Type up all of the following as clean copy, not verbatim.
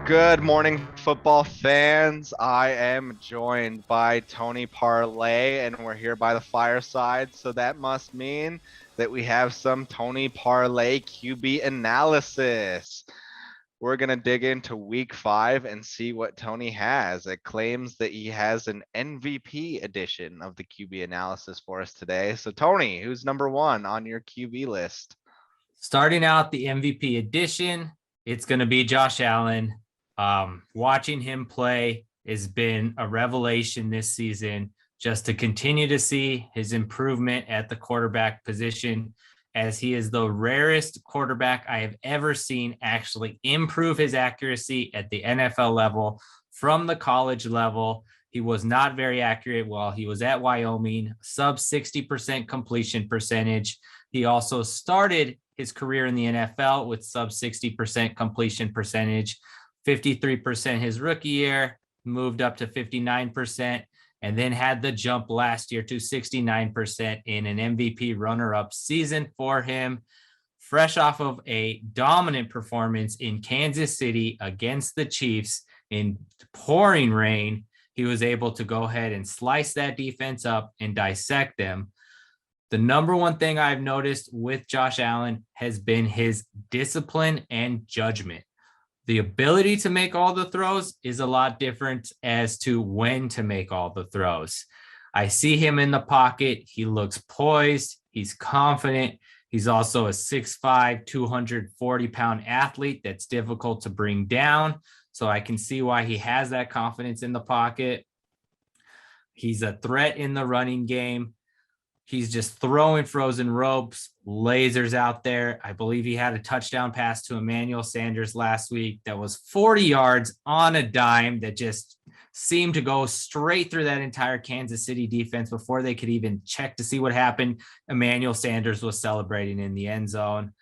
Good morning, football fans. I am joined by Tony Parlay, and we're here by the fireside. So that must mean that we have some Tony Parlay QB analysis. We're going to dig into week 5 and see what Tony has. It claims that he has an MVP edition of the QB analysis for us today. So, Tony, who's number 1 on your QB list? Starting out the MVP edition, it's going to be Josh Allen. Watching him play has been a revelation this season, just to continue to see his improvement at the quarterback position, as he is the rarest quarterback I have ever seen actually improve his accuracy at the NFL level from the college level. He was not very accurate while he was at Wyoming, sub 60% completion percentage. He also started his career in the NFL with sub 60% completion percentage, 53% his rookie year, moved up to 59%, and then had the jump last year to 69% in an MVP runner-up season for him. Fresh off of a dominant performance in Kansas City against the Chiefs in pouring rain, he was able to go ahead and slice that defense up and dissect them. The number one thing I've noticed with Josh Allen has been his discipline and judgment. The ability to make all the throws is a lot different as to when to make all the throws. I see him in the pocket. He looks poised. He's confident. He's also a 6'5", 240-pound athlete that's difficult to bring down. So I can see why he has that confidence in the pocket. He's a threat in the running game. He's just throwing frozen ropes, lasers out there. I believe he had a touchdown pass to Emmanuel Sanders last week that was 40 yards on a dime that just seemed to go straight through that entire Kansas City defense before they could even check to see what happened. Emmanuel Sanders was celebrating in the end zone.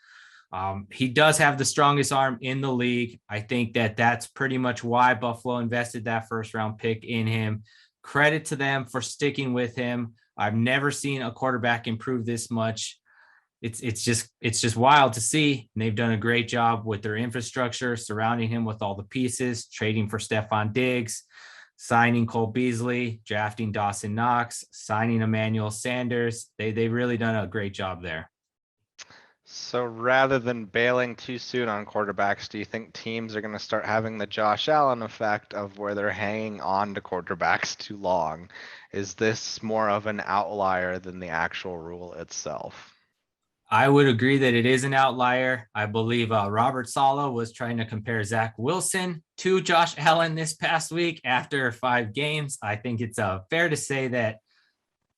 He does have the strongest arm in the league. I think that that's pretty much why Buffalo invested that first round pick in him. Credit to them for sticking with him. I've never seen a quarterback improve this much. It's just wild to see. And they've done a great job with their infrastructure, surrounding him with all the pieces, trading for Stephon Diggs, signing Cole Beasley, drafting Dawson Knox, signing Emmanuel Sanders. They've really done a great job there. So rather than bailing too soon on quarterbacks, do you think teams are going to start having the Josh Allen effect of where they're hanging on to quarterbacks too long? Is this more of an outlier than the actual rule itself? I would agree that it is an outlier. I believe Robert Saleh was trying to compare Zach Wilson to Josh Allen this past week after 5 games. I think it's fair to say that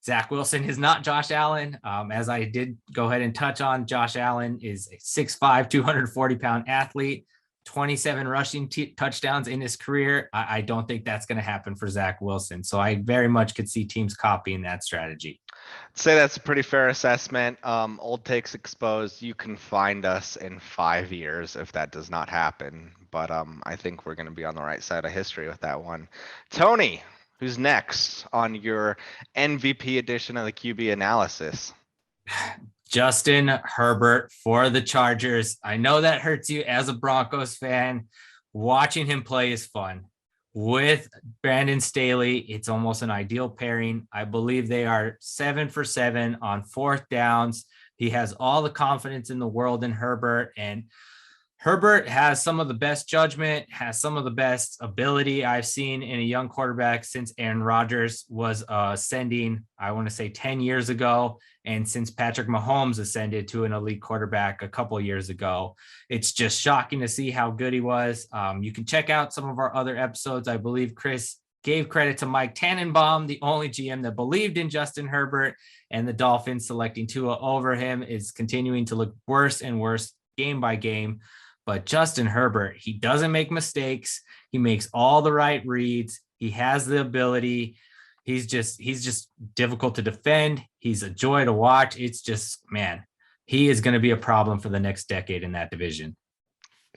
Zach Wilson is not Josh Allen. As I did go ahead and touch on, Josh Allen is a 6'5", 240-pound athlete, 27 rushing touchdowns in his career. I don't think that's going to happen for Zach Wilson. So I very much could see teams copying that strategy. I'd say that's a pretty fair assessment. Old takes exposed. You can find us in 5 years if that does not happen. But I think we're going to be on the right side of history with that one. Tony, who's next on your MVP edition of the QB analysis? Justin Herbert for the Chargers. I know that hurts you as a Broncos fan. Watching him play is fun. With Brandon Staley, it's almost an ideal pairing. I believe they are 7 for 7 on 4th downs. He has all the confidence in the world in Herbert, and Herbert has some of the best judgment, has some of the best ability I've seen in a young quarterback since Aaron Rodgers was ascending, I want to say 10 years ago, and since Patrick Mahomes ascended to an elite quarterback a couple of years ago. It's just shocking to see how good he was. You can check out some of our other episodes. I believe Chris gave credit to Mike Tannenbaum, the only GM that believed in Justin Herbert, and the Dolphins selecting Tua over him is continuing to look worse and worse game by game. But Justin Herbert, he doesn't make mistakes. He makes all the right reads. He has the ability. He's just difficult to defend. He's a joy to watch. It's just, man, he is going to be a problem for the next decade in that division.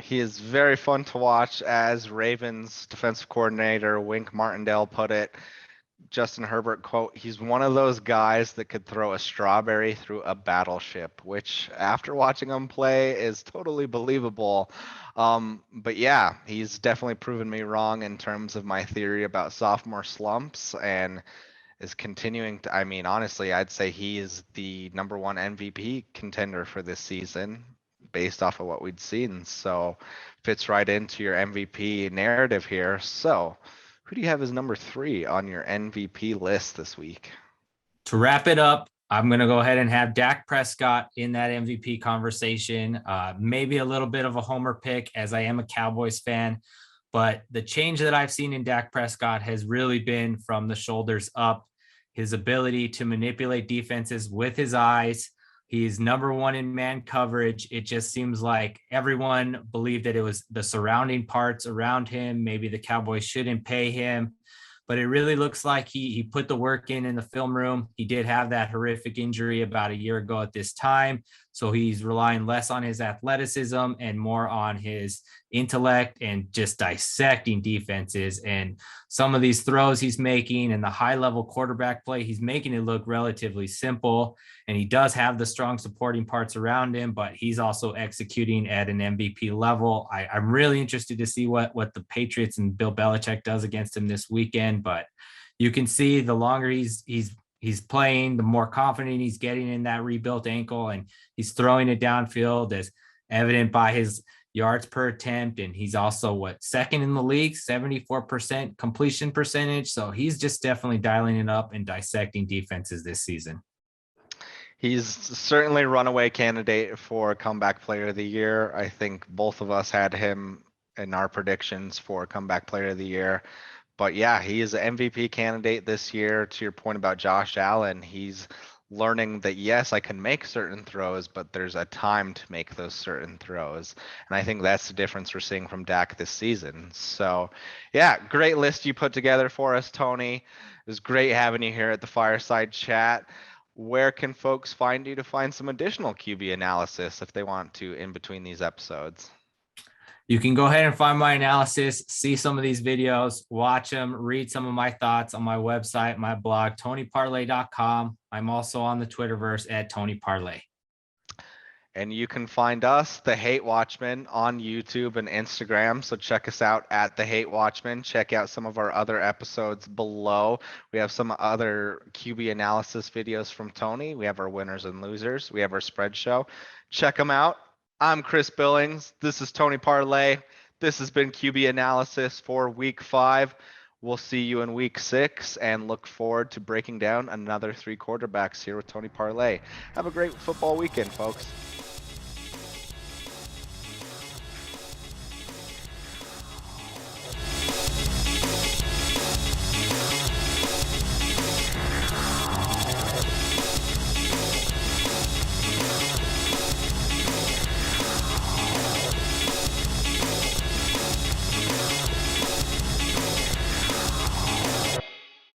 He is very fun to watch, as Ravens defensive coordinator Wink Martindale put it. Justin Herbert quote, he's one of those guys that could throw a strawberry through a battleship, which after watching him play is totally believable. But yeah, he's definitely proven me wrong in terms of my theory about sophomore slumps and is continuing to, I mean, honestly, I'd say he is the number one MVP contender for this season based off of what we'd seen. So fits right into your MVP narrative here. So who do you have as number 3 on your MVP list this week? To wrap it up, I'm going to go ahead and have Dak Prescott in that MVP conversation. Maybe a little bit of a homer pick as I am a Cowboys fan, but the change that I've seen in Dak Prescott has really been from the shoulders up. His ability to manipulate defenses with his eyes. He's number one in man coverage. It just seems like everyone believed that it was the surrounding parts around him. Maybe the Cowboys shouldn't pay him, but it really looks like he put the work in the film room. He did have that horrific injury about a year ago at this time. So he's relying less on his athleticism and more on his intellect and just dissecting defenses. And some of these throws he's making and the high level quarterback play, he's making it look relatively simple. And he does have the strong supporting parts around him, but he's also executing at an MVP level. I'm really interested to see what the Patriots and Bill Belichick does against him this weekend. But you can see the longer he's playing, the more confident he's getting in that rebuilt ankle, and he's throwing it downfield as evident by his yards per attempt. And he's also second in the league, 74% completion percentage. So he's just definitely dialing it up and dissecting defenses this season. He's certainly runaway candidate for comeback player of the year. I think both of us had him in our predictions for comeback player of the year. But yeah, he is an MVP candidate this year. To your point about Josh Allen, he's learning that yes, I can make certain throws, but there's a time to make those certain throws. And I think that's the difference we're seeing from Dak this season. So yeah, great list you put together for us, Tony. It was great having you here at the Fireside Chat. Where can folks find you to find some additional QB analysis if they want to in between these episodes? You can go ahead and find my analysis, see some of these videos, watch them, read some of my thoughts on my website, my blog, TonyParlay.com. I'm also on the Twitterverse at Tony Parlay. And you can find us, The Hate Watchmen, on YouTube and Instagram. So check us out at The Hate Watchmen. Check out some of our other episodes below. We have some other QB analysis videos from Tony. We have our winners and losers. We have our spread show. Check them out. I'm Chris Billings. This is Tony Parlay. This has been QB analysis for week 5. We'll see you in week 6 and look forward to breaking down another 3 quarterbacks here with Tony Parlay. Have a great football weekend, folks.